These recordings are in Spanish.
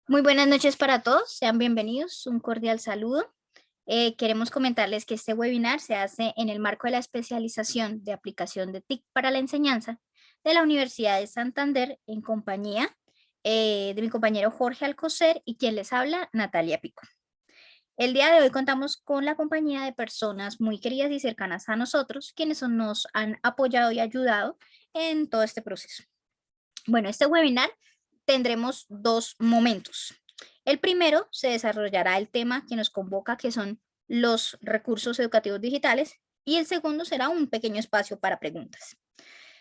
Muy buenas noches para todos, sean bienvenidos, un cordial saludo. Queremos comentarles que este webinar se hace en el marco de la especialización de aplicación de TIC para la enseñanza de la Universidad de Santander en compañía de mi compañero Jorge Alcocer y quien les habla, Natalia Pico. El día de hoy contamos con la compañía de personas muy queridas y cercanas a nosotros, quienes nos han apoyado y ayudado en todo este proceso. Bueno, este webinar tendremos dos momentos. El primero se desarrollará el tema que nos convoca, que son los recursos educativos digitales, y el segundo será un pequeño espacio para preguntas.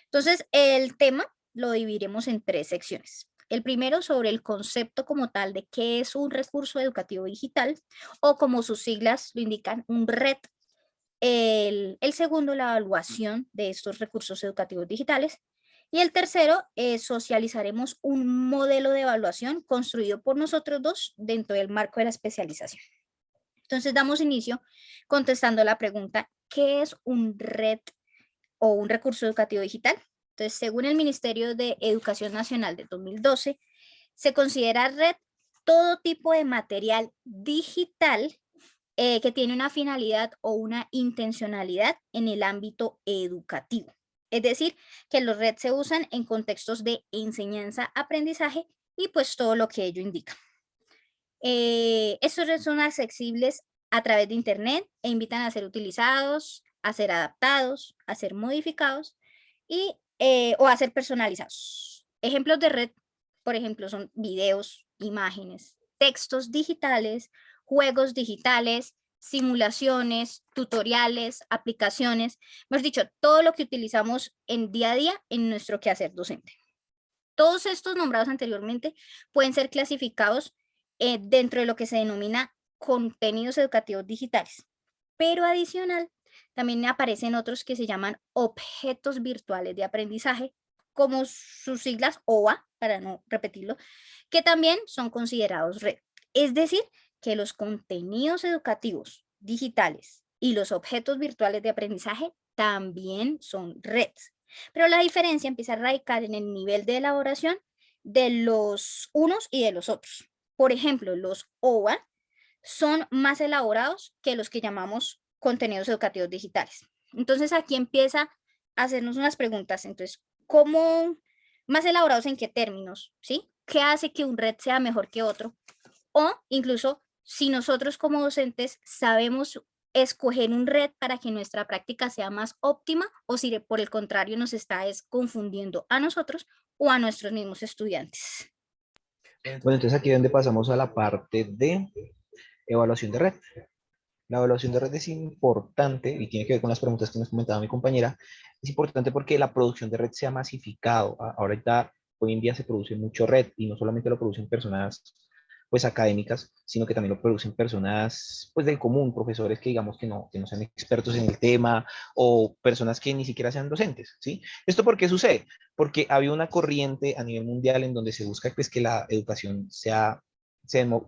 Entonces, el tema lo dividiremos en tres secciones. El primero sobre el concepto como tal de qué es un recurso educativo digital o como sus siglas lo indican, un RED. El segundo, la evaluación de estos recursos educativos digitales. Y el tercero, socializaremos un modelo de evaluación construido por nosotros dos dentro del marco de la especialización. Entonces, damos inicio contestando la pregunta, ¿qué es un red o un recurso educativo digital? Entonces, según el Ministerio de Educación Nacional de 2012, se considera red todo tipo de material digital que tiene una finalidad o una intencionalidad en el ámbito educativo. Es decir, que los redes se usan en contextos de enseñanza, aprendizaje y pues todo lo que ello indica. Estos redes son accesibles a través de Internet e invitan a ser utilizados, a ser adaptados, a ser modificados o a ser personalizados. Ejemplos de red, por ejemplo, son videos, imágenes, textos digitales, juegos digitales, simulaciones, tutoriales, aplicaciones, mejor dicho, todo lo que utilizamos en día a día en nuestro quehacer docente. Todos estos nombrados anteriormente pueden ser clasificados dentro de lo que se denomina contenidos educativos digitales, pero adicional también aparecen otros que se llaman objetos virtuales de aprendizaje, como sus siglas OVA, para no repetirlo, que también son considerados red. Es decir, que los contenidos educativos digitales y los objetos virtuales de aprendizaje también son redes. Pero la diferencia empieza a radicar en el nivel de elaboración de los unos y de los otros. Por ejemplo, los OVA son más elaborados que los que llamamos contenidos educativos digitales. Entonces aquí empieza a hacernos unas preguntas. Entonces, ¿cómo más elaborados en qué términos? ¿Sí? ¿Qué hace que un red sea mejor que otro? O incluso si nosotros como docentes sabemos escoger un red para que nuestra práctica sea más óptima o si por el contrario nos está confundiendo a nosotros o a nuestros mismos estudiantes. Bueno, entonces aquí es donde pasamos a la parte de evaluación de red. La evaluación de red es importante y tiene que ver con las preguntas que nos comentaba mi compañera. Es importante porque la producción de red se ha masificado. Ahorita, hoy en día se produce mucho red y no solamente lo producen personas pues académicas, sino que también lo producen personas pues del común, profesores que digamos que no sean expertos en el tema o personas que ni siquiera sean docentes, ¿sí? ¿Esto por qué sucede? Porque había una corriente a nivel mundial en donde se busca pues que la educación se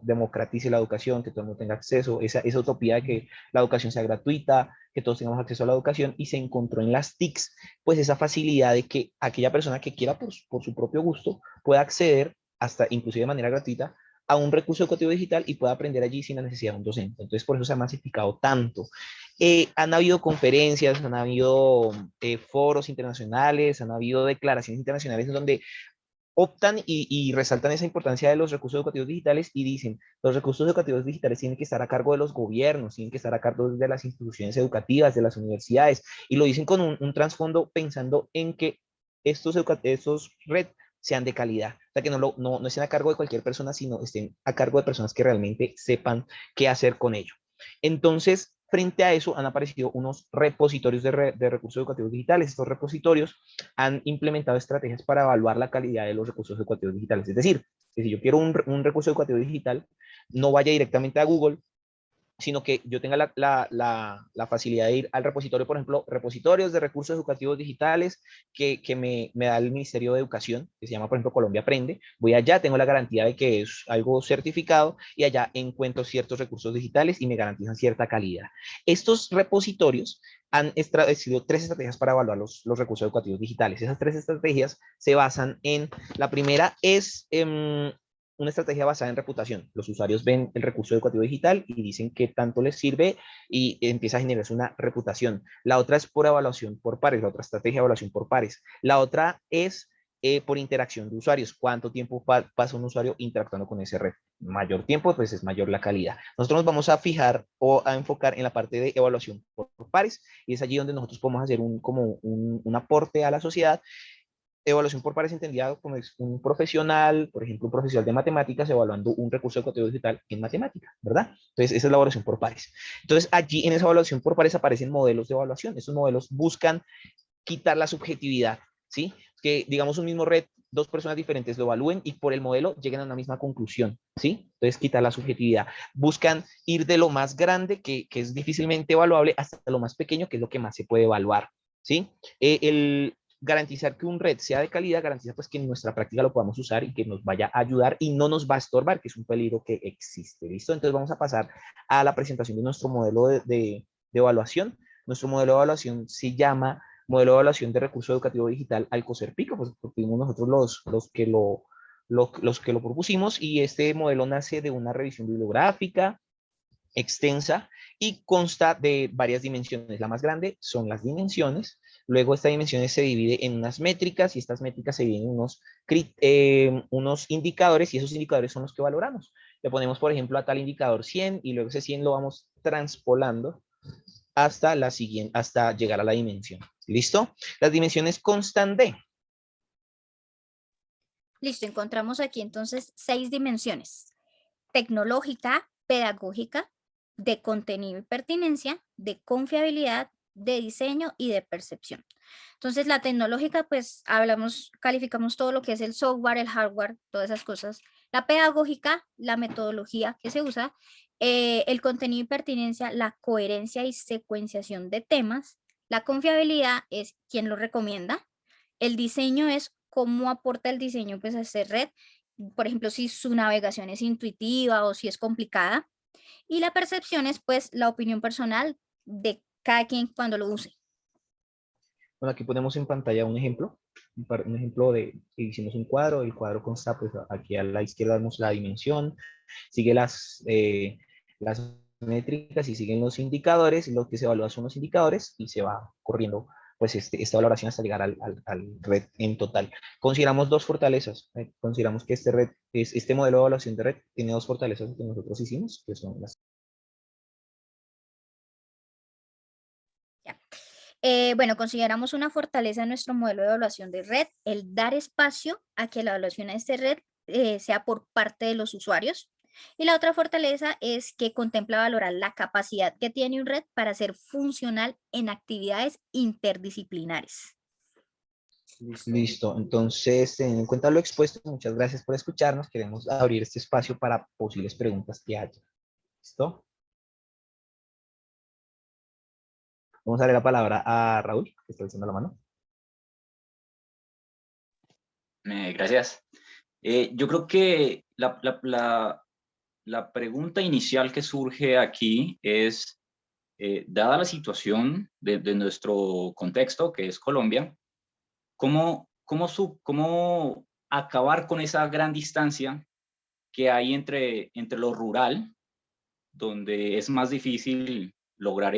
democratice la educación, que todo el mundo tenga acceso, esa utopía de que la educación sea gratuita, que todos tengamos acceso a la educación, y se encontró en las TICs, pues esa facilidad de que aquella persona que quiera por su propio gusto pueda acceder, hasta inclusive de manera gratuita, a un recurso educativo digital y pueda aprender allí sin la necesidad de un docente. Entonces, por eso se ha masificado tanto. Han habido conferencias, han habido foros internacionales, han habido declaraciones internacionales en donde optan y resaltan esa importancia de los recursos educativos digitales y dicen, los recursos educativos digitales tienen que estar a cargo de los gobiernos, tienen que estar a cargo de las instituciones educativas, de las universidades, y lo dicen con un trasfondo pensando en que estos red sean de calidad, o sea, que no estén a cargo de cualquier persona, sino estén a cargo de personas que realmente sepan qué hacer con ello. Entonces, frente a eso han aparecido unos repositorios de recursos educativos digitales. Estos repositorios han implementado estrategias para evaluar la calidad de los recursos educativos digitales. Es decir, que si yo quiero un recurso educativo digital, no vaya directamente a Google, sino que yo tenga la facilidad de ir al repositorio, por ejemplo, repositorios de recursos educativos digitales que me da el Ministerio de Educación, que se llama, por ejemplo, Colombia Aprende. Voy allá, tengo la garantía de que es algo certificado y allá encuentro ciertos recursos digitales y me garantizan cierta calidad. Estos repositorios han establecido tres estrategias para evaluar los recursos educativos digitales. Esas tres estrategias se basan en, la primera es una estrategia basada en reputación. Los usuarios ven el recurso educativo digital y dicen qué tanto les sirve y empieza a generarse una reputación. La otra es por evaluación por pares, la otra estrategia de evaluación por pares. La otra es por interacción de usuarios. ¿Cuánto tiempo pasa un usuario interactuando con ese red? Mayor tiempo, pues es mayor la calidad. Nosotros nos vamos a fijar o a enfocar en la parte de evaluación por pares y es allí donde nosotros podemos hacer un aporte a la sociedad. Evaluación por pares entendida como es un profesional, por ejemplo, un profesional de matemáticas evaluando un recurso educativo digital en matemática, ¿verdad? Entonces, esa es la evaluación por pares. Entonces, allí en esa evaluación por pares aparecen modelos de evaluación. Esos modelos buscan quitar la subjetividad, ¿sí? Que, digamos, un mismo red, dos personas diferentes lo evalúen y por el modelo lleguen a una misma conclusión, ¿sí? Entonces, quitar la subjetividad. Buscan ir de lo más grande, que es difícilmente evaluable, hasta lo más pequeño, que es lo que más se puede evaluar, ¿sí? El garantizar que un red sea de calidad, garantiza pues que en nuestra práctica lo podamos usar y que nos vaya a ayudar y no nos va a estorbar, que es un peligro que existe, ¿listo? Entonces vamos a pasar a la presentación de nuestro modelo de evaluación. Nuestro modelo de evaluación se llama modelo de evaluación de recurso educativo digital Alcocerpico, pues fuimos nosotros los que lo propusimos y este modelo nace de una revisión bibliográfica extensa y consta de varias dimensiones. La más grande son las dimensiones, luego estas dimensiones se divide en unas métricas y estas métricas se dividen en unos indicadores y esos indicadores son los que valoramos. Le ponemos, por ejemplo, a tal indicador 100 y luego ese 100 lo vamos transpolando hasta la siguiente, hasta llegar a la dimensión. ¿Listo? Las dimensiones constan de. Listo, encontramos aquí entonces 6 dimensiones: tecnológica, pedagógica, de contenido y pertinencia, de confiabilidad, de diseño y de percepción. Entonces, la tecnológica, pues hablamos, calificamos todo lo que es el software, el hardware, todas esas cosas. La pedagógica, la metodología que se usa. El contenido y pertinencia, la coherencia y secuenciación de temas. La confiabilidad es quién lo recomienda. El diseño es cómo aporta el diseño pues a esta red, por ejemplo, si su navegación es intuitiva o si es complicada. Y la percepción es pues la opinión personal de cada quien cuando lo use. Bueno, aquí ponemos en pantalla un ejemplo, un ejemplo de que hicimos un cuadro, el cuadro consta, pues aquí a la izquierda vemos la dimensión, sigue las métricas y siguen los indicadores, lo que se evalúa son los indicadores y se va corriendo pues esta valoración hasta llegar al red en total. Consideramos dos fortalezas, consideramos que este modelo de evaluación de red tiene dos fortalezas que nosotros hicimos, que son las. Ya. Bueno, consideramos una fortaleza en nuestro modelo de evaluación de red el dar espacio a que la evaluación de esta red sea por parte de los usuarios. Y la otra fortaleza es que contempla valorar la capacidad que tiene un red para ser funcional en actividades interdisciplinares. Listo, entonces teniendo en cuenta lo expuesto, muchas gracias por escucharnos. Queremos abrir este espacio para posibles preguntas que haya. ¿Listo? Vamos a darle la palabra a Raúl, que está alzando la mano. Gracias. Yo creo que la pregunta inicial que surge aquí es, dada la situación de nuestro contexto, que es Colombia, ¿cómo acabar con esa gran distancia que hay entre lo rural, donde es más difícil lograr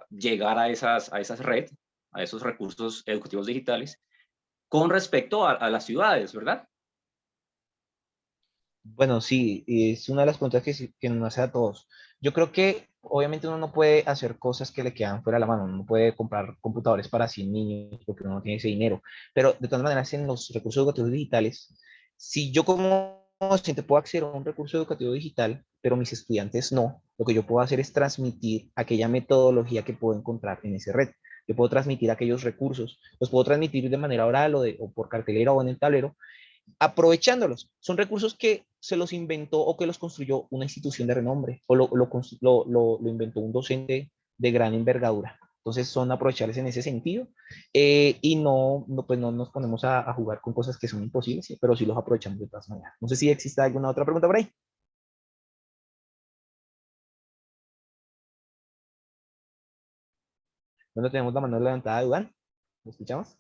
llegar a esas redes, a esos recursos educativos digitales, con respecto a las ciudades, ¿verdad? Bueno, sí, es una de las preguntas que nos hace a todos. Yo creo que obviamente uno no puede hacer cosas que le quedan fuera de la mano, uno no puede comprar computadores para 100 niños porque uno no tiene ese dinero, pero de todas maneras en los recursos educativos digitales, si yo como docente puedo acceder a un recurso educativo digital, pero mis estudiantes no, lo que yo puedo hacer es transmitir aquella metodología que puedo encontrar en esa red. Yo puedo transmitir aquellos recursos, los puedo transmitir de manera oral o por cartelera o en el tablero, aprovechándolos. Son recursos que se los inventó o que los construyó una institución de renombre o lo inventó un docente de gran envergadura. Entonces son aprovechables en ese sentido y pues no nos ponemos a jugar con cosas que son imposibles, ¿sí? Pero sí los aprovechamos de todas maneras. No sé si existe alguna otra pregunta por ahí. ¿Dónde tenemos la mano levantada de Duván? ¿Lo escuchamos?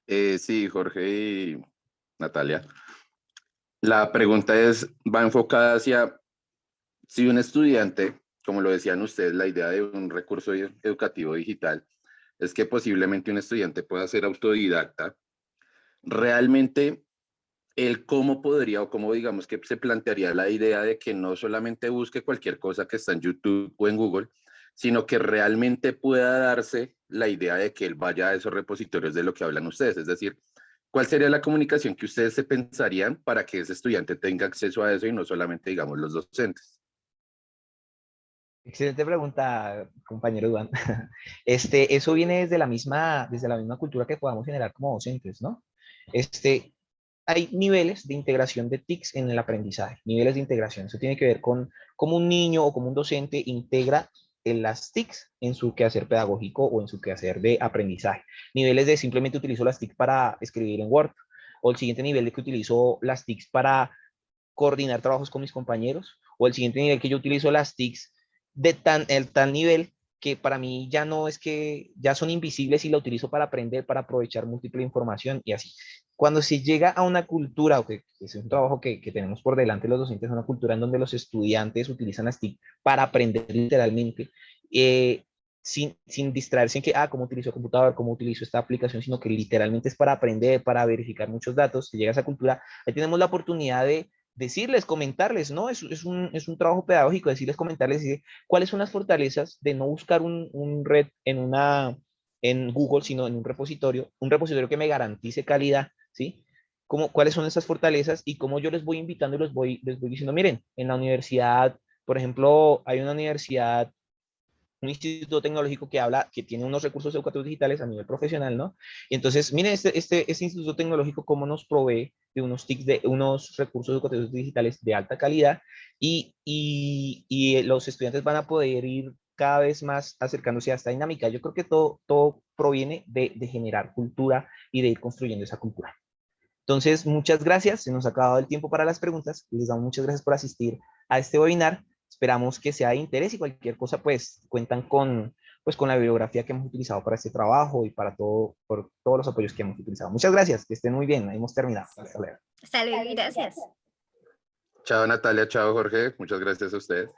Sí, Jorge, Natalia. La pregunta va enfocada hacia si un estudiante, como lo decían ustedes, la idea de un recurso educativo digital es que posiblemente un estudiante pueda ser autodidacta. Realmente, el cómo podría o cómo digamos que se plantearía la idea de que no solamente busque cualquier cosa que está en YouTube o en Google, sino que realmente pueda darse la idea de que él vaya a esos repositorios de lo que hablan ustedes. Es decir, ¿cuál sería la comunicación que ustedes se pensarían para que ese estudiante tenga acceso a eso y no solamente, digamos, los docentes? Excelente pregunta, compañero Iván. Eso viene desde la misma cultura que podamos generar como docentes, ¿no? Hay niveles de integración de TICs en el aprendizaje, niveles de integración. Eso tiene que ver con cómo un niño o cómo un docente integra las TICs en su quehacer pedagógico o en su quehacer de aprendizaje. Niveles de simplemente utilizo las TICs para escribir en Word, o el siguiente nivel de que utilizo las TICs para coordinar trabajos con mis compañeros, o el siguiente nivel que yo utilizo las TICs el tal nivel que para mí ya no es que ya son invisibles y la utilizo para aprender, para aprovechar múltiple información y así. Cuando se llega a una cultura, o que es un trabajo que tenemos por delante los docentes, una cultura en donde los estudiantes utilizan las TIC para aprender literalmente, sin distraerse en que, cómo utilizo el computador, cómo utilizo esta aplicación, sino que literalmente es para aprender, para verificar muchos datos, se llega a esa cultura, ahí tenemos la oportunidad de decirles, comentarles, ¿no? Es un trabajo pedagógico, decirles, comentarles, decir, cuáles son las fortalezas de no buscar un red en Google, sino en un repositorio que me garantice calidad, ¿sí? ¿Cuáles son esas fortalezas y cómo yo les voy invitando y les voy diciendo, miren, en la universidad, por ejemplo, hay una universidad, un instituto tecnológico que tiene unos recursos educativos digitales a nivel profesional, ¿no? Y entonces, miren, este instituto tecnológico cómo nos provee de unos TICs, de unos recursos educativos digitales de alta calidad y los estudiantes van a poder ir cada vez más acercándose a esta dinámica. Yo creo que todo proviene de generar cultura y de ir construyendo esa cultura. Entonces, muchas gracias. Se nos ha acabado el tiempo para las preguntas. Les damos muchas gracias por asistir a este webinar. Esperamos que sea de interés y cualquier cosa, pues, cuentan con la bibliografía que hemos utilizado para este trabajo y por todos los apoyos que hemos utilizado. Muchas gracias. Que estén muy bien. Hemos terminado. Hasta luego. Hasta luego y gracias. Chao Natalia, chao Jorge, muchas gracias a ustedes.